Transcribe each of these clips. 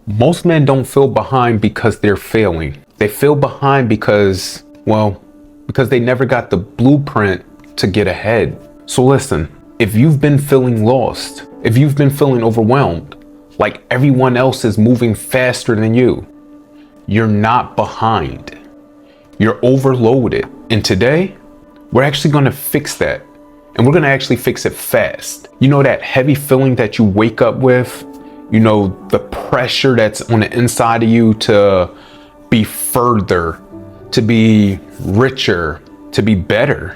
Most men don't feel behind because they're failing. They feel behind because they never got the blueprint to get ahead. So listen, if you've been feeling lost, if you've been feeling overwhelmed, like everyone else is moving faster than you, you're not behind. You're overloaded. And today, we're actually gonna fix that. And we're gonna actually fix it fast. You know that heavy feeling that you wake up with? You know, the pressure that's on the inside of you to be further, to be richer, to be better,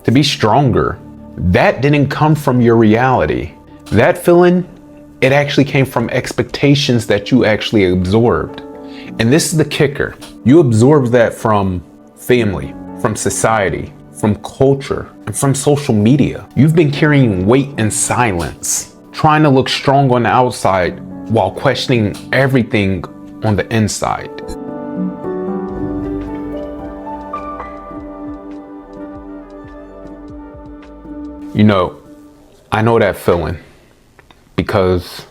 to be stronger. That didn't come from your reality. That feeling, it actually came from expectations that you actually absorbed. And this is the kicker. You absorbed that from family, from society, from culture, and from social media. You've been carrying weight in silence, trying to look strong on the outside while questioning everything on the inside. You know, I know that feeling because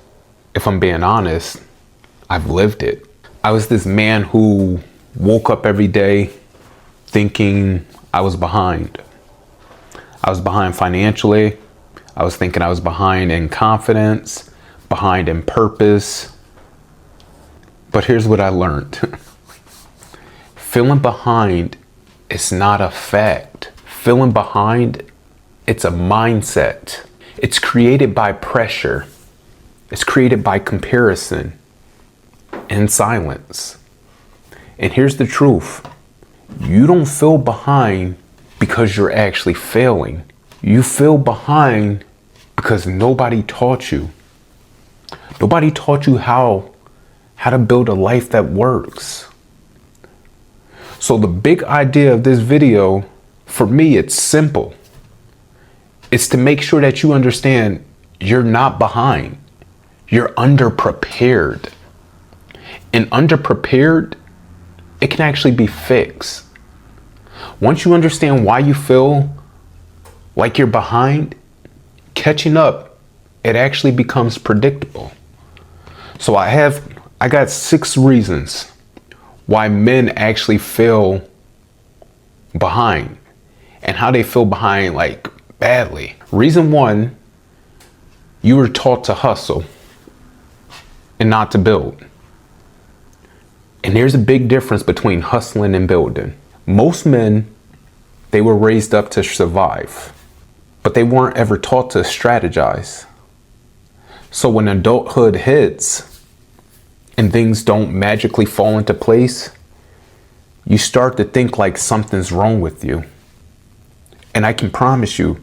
if I'm being honest, I've lived it. I was this man who woke up every day thinking I was behind. I was behind financially. I was thinking I was behind in confidence, behind in purpose. But here's what I learned. Feeling behind is not a fact. Feeling behind, it's a mindset. It's created by pressure. It's created by comparison and silence. And here's the truth. You don't feel behind because you're actually failing. You feel behind because nobody taught you. Nobody taught you how to build a life that works. So the big idea of this video, for me, it's simple. It's to make sure that you understand you're not behind. You're underprepared. And underprepared, it can actually be fixed. Once you understand why you feel like you're behind, catching up, it actually becomes predictable. So I got 6 reasons why men actually feel behind and how they feel behind like badly. Reason 1, you were taught to hustle and not to build. And there's a big difference between hustling and building. Most men, they were raised up to survive, but they weren't ever taught to strategize. So when adulthood hits and things don't magically fall into place, you start to think like something's wrong with you. And I can promise you,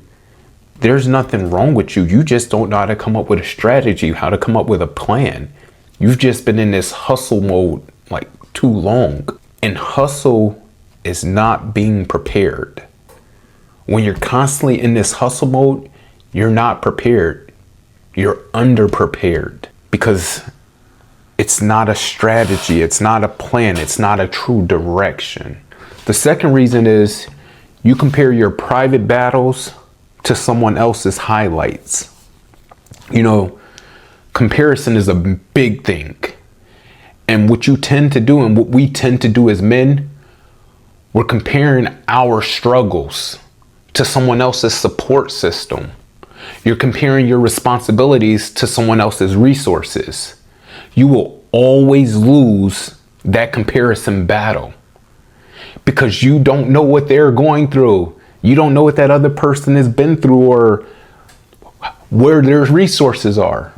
there's nothing wrong with you. You just don't know how to come up with a strategy, how to come up with a plan. You've just been in this hustle mode like too long. And hustle is not being prepared. When you're constantly in this hustle mode, you're not prepared. You're underprepared because it's not a strategy. It's not a plan. It's not a true direction. The second reason is you compare your private battles to someone else's highlights. You know, comparison is a big thing. And what you tend to do and what we tend to do as men, we're comparing our struggles to someone else's support system. You're comparing your responsibilities to someone else's resources. You will always lose that comparison battle because you don't know what they're going through. You don't know what that other person has been through or where their resources are.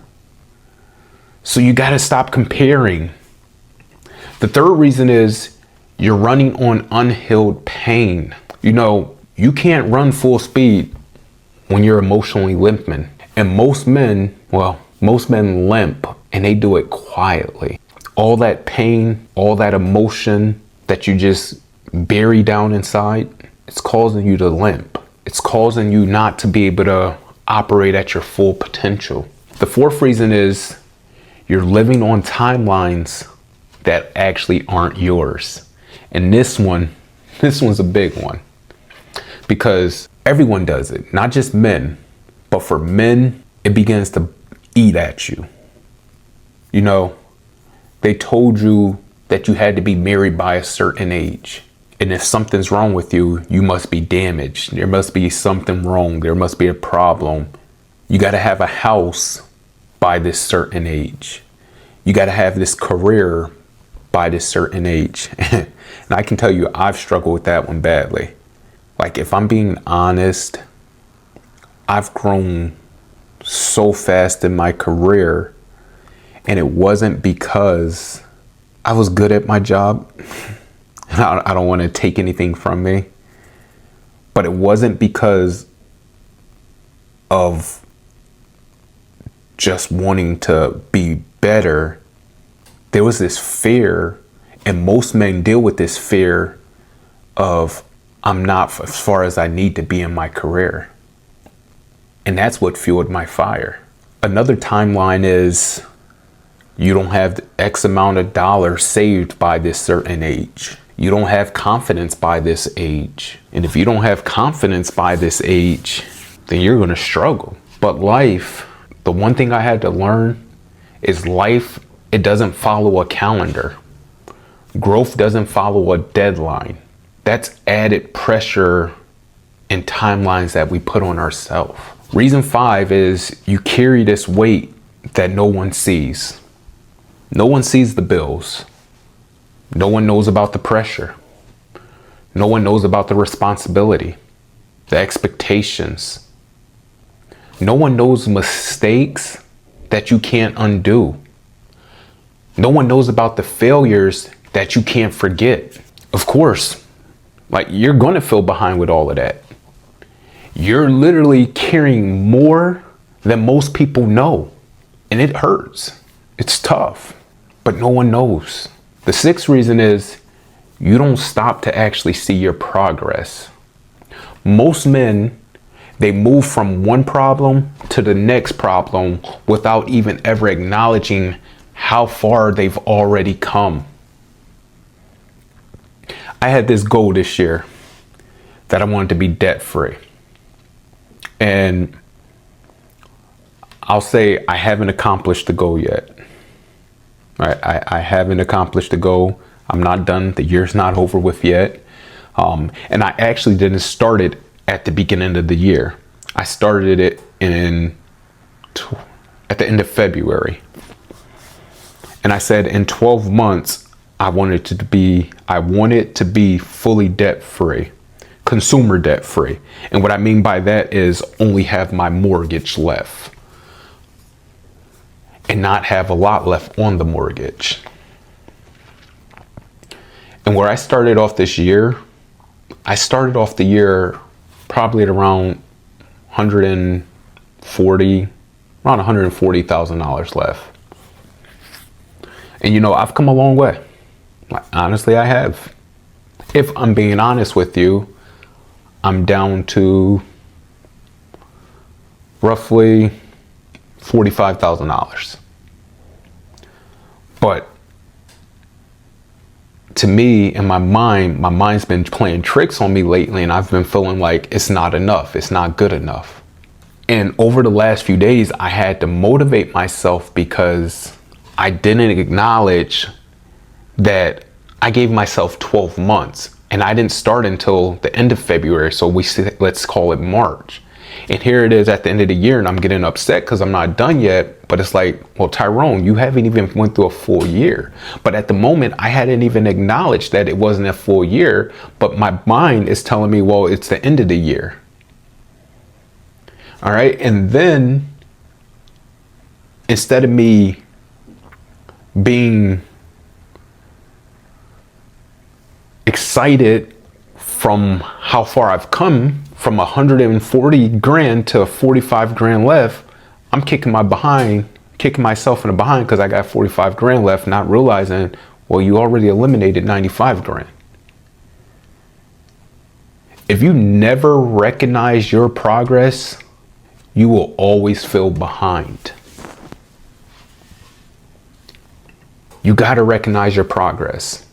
So you got to stop comparing. The third reason is you're running on unhealed pain. You know, you can't run full speed when you're emotionally limping. And most men limp and they do it quietly. All that pain, all that emotion that you just bury down inside, it's causing you to limp. It's causing you not to be able to operate at your full potential. The fourth reason is you're living on timelines that actually aren't yours. And this one's a big one because everyone does it, not just men, but for men, it begins to eat at you. You know, They told you that you had to be married by a certain age. And if something's wrong with you, you must be damaged. There must be something wrong. There must be a problem. You got to have a house by this certain age. You got to have this career by this certain age. And I can tell you, I've struggled with that one badly. Like, if I'm being honest, I've grown so fast in my career, and it wasn't because I was good at my job. I don't want to take anything from me, but it wasn't because of just wanting to be better. There was this fear, and most men deal with this fear of, I'm not as far as I need to be in my career. And that's what fueled my fire. Another timeline is, you don't have X amount of dollars saved by this certain age. You don't have confidence by this age. And if you don't have confidence by this age, then you're going to struggle. But life, the one thing I had to learn is life, it doesn't follow a calendar. Growth doesn't follow a deadline. That's added pressure and timelines that we put on ourselves. Reason 5 is, you carry this weight that no one sees. No one sees the bills. No one knows about the pressure. No one knows about the responsibility, the expectations. No one knows mistakes that you can't undo. No one knows about the failures that you can't forget. Of course, like, you're going to feel behind with all of that. You're literally carrying more than most people know. And it hurts. It's tough. But no one knows. The 6th reason is, you don't stop to actually see your progress. Most men, they move from one problem to the next problem without even ever acknowledging how far they've already come. I had this goal this year that I wanted to be debt free. And I'll say I haven't accomplished the goal yet. Right? I haven't accomplished the goal. I'm not done. The year's not over with yet. And I actually didn't start it at the beginning of the year. I started it at the end of February. And I said, in 12 months, I wanted to be fully debt free, consumer debt free. And what I mean by that is only have my mortgage left and not have a lot left on the mortgage. And where I started off this year, I started off the year probably at around $140,000 left. And you know, I've come a long way. Like, honestly, I have. If I'm being honest with you, I'm down to roughly $45,000. But to me, in my mind's been playing tricks on me lately, and I've been feeling like it's not enough. It's not good enough. And over the last few days, I had to motivate myself because I didn't acknowledge that I gave myself 12 months, and I didn't start until the end of February. So let's call it March. And here it is at the end of the year, and I'm getting upset because I'm not done yet. But it's like, well, Tyrone, you haven't even went through a full year. But at the moment, I hadn't even acknowledged that it wasn't a full year. But my mind is telling me, well, it's the end of the year. All right. And then instead of me being excited from how far I've come, from 140 grand to 45 grand left, I'm kicking myself in the behind because I got 45 grand left, not realizing, well, you already eliminated 95 grand. If you never recognize your progress, you will always feel behind. You got to recognize your progress.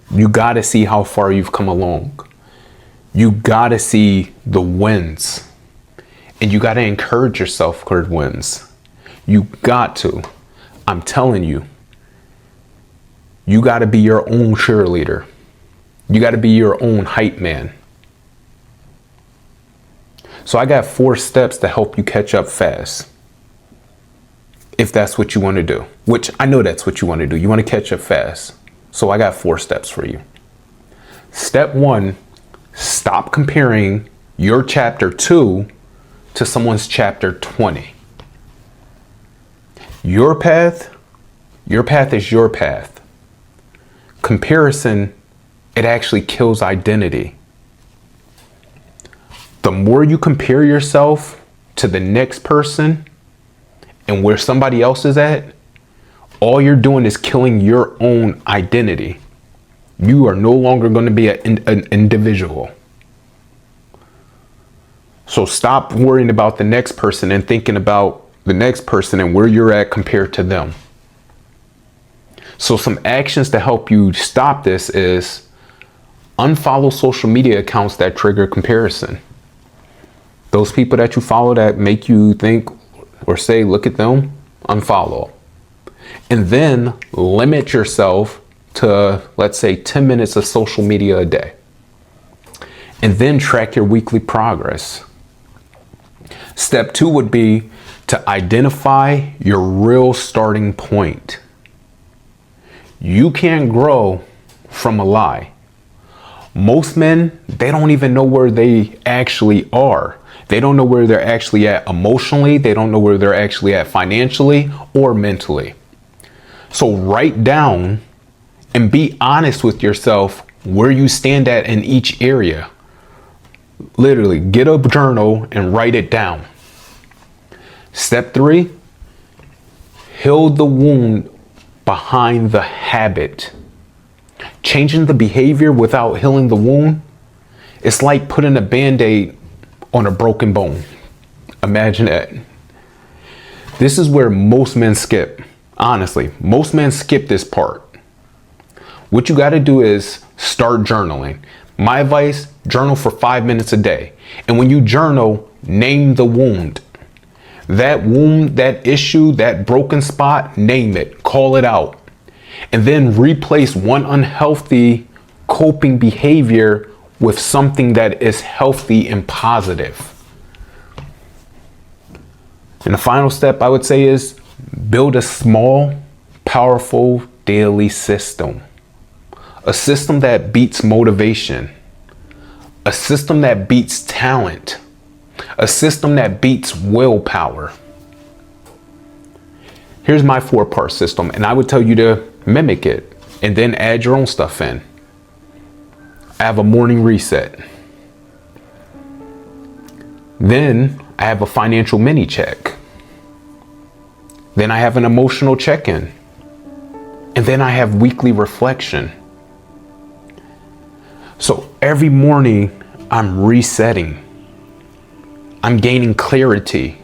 You got to see how far you've come along. You got to see the wins. And you got to encourage yourself for wins. You got to. I'm telling you, You got to be your own cheerleader. You got to be your own hype man. So I got 4 steps to help you catch up fast. If that's what you want to do, which I know that's what you want to do. You want to catch up fast. So I got 4 steps for you. Step 1, stop comparing your chapter 2 to someone's chapter 20. Your path is your path. Comparison, it actually kills identity. The more you compare yourself to the next person and where somebody else is at, all you're doing is killing your own identity. You are no longer going to be an individual. So stop worrying about the next person and thinking about the next person and where you're at compared to them. So some actions to help you stop this is unfollow social media accounts that trigger comparison. Those people that you follow that make you think or say, look at them, unfollow. And then limit yourself to, let's say, 10 minutes of social media a day. And then track your weekly progress. Step 2 would be to identify your real starting point. You can't grow from a lie. Most men, they don't even know where they actually are. They don't know where they're actually at emotionally. They don't know where they're actually at financially or mentally. So write down and be honest with yourself where you stand at in each area. Literally, get a journal and write it down. Step 3, heal the wound behind the habit. Changing the behavior without healing the wound, it's like putting a Band-Aid on a broken bone. Imagine that. This is where most men skip. Honestly, most men skip this part. What you got to do is start journaling. My advice, journal for 5 minutes a day. And when you journal, name the wound. That wound, that issue, that broken spot, name it, call it out. And then replace one unhealthy coping behavior with something that is healthy and positive. And the final step I would say is build a small, powerful daily system. A system that beats motivation. A system that beats talent. A system that beats willpower. Here's my 4-part system, and I would tell you to mimic it and then add your own stuff in. I have a morning reset. Then I have a financial mini check. Then I have an emotional check-in. And then I have weekly reflection. So every morning I'm resetting. I'm gaining clarity.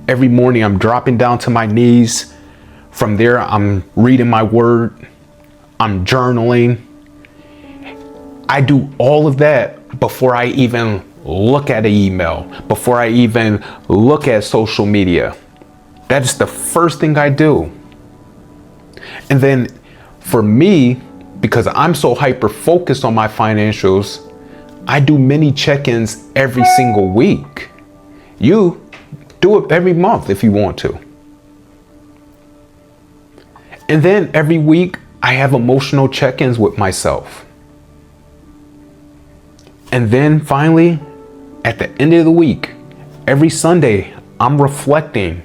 Every morning I'm dropping down to my knees. From there, I'm reading my word. I'm journaling. I do all of that before I even look at an email, before I even look at social media. That is the first thing I do. And then for me, because I'm so hyper focused on my financials, I do mini check-ins every single week. You do it every month if you want to. And then every week I have emotional check-ins with myself. And then finally, at the end of the week, every Sunday, I'm reflecting.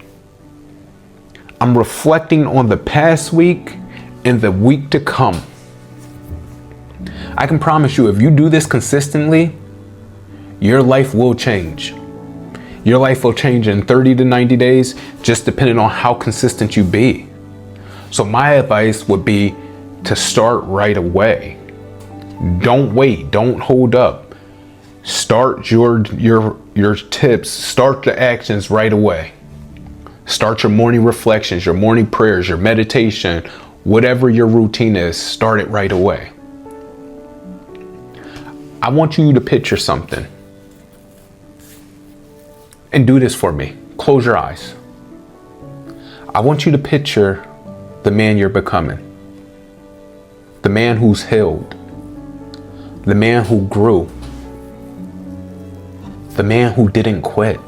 I'm reflecting on the past week and the week to come. I can promise you, if you do this consistently, your life will change. Your life will change in 30 to 90 days, just depending on how consistent you be. So my advice would be to start right away. Don't wait, don't hold up. Start your tips, start the actions right away. Start your morning reflections, your morning prayers, your meditation, whatever your routine is, start it right away. I want you to picture something. And do this for me. Close your eyes. I want you to picture the man you're becoming. the man who's healed, the man who grew, the man who didn't quit.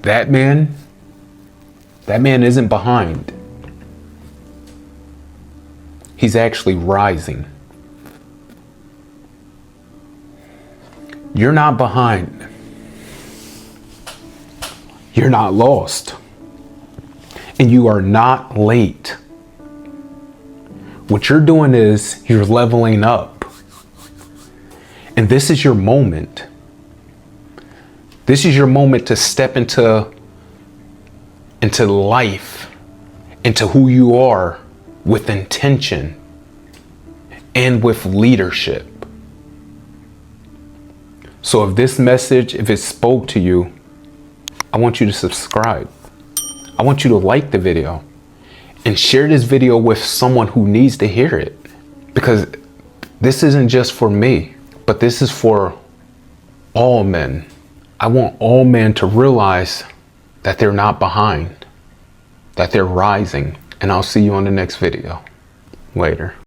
That man isn't behind. He's actually rising. You're not behind. You're not lost. And you are not late. What you're doing is you're leveling up. And this is your moment. This is your moment to step into life, into who you are with intention and with leadership. So if this message, if it spoke to you, I want you to subscribe. I want you to like the video and share this video with someone who needs to hear it, because this isn't just for me, but this is for all men. I want all men to realize that they're not behind, that they're rising. And I'll see you on the next video. Later.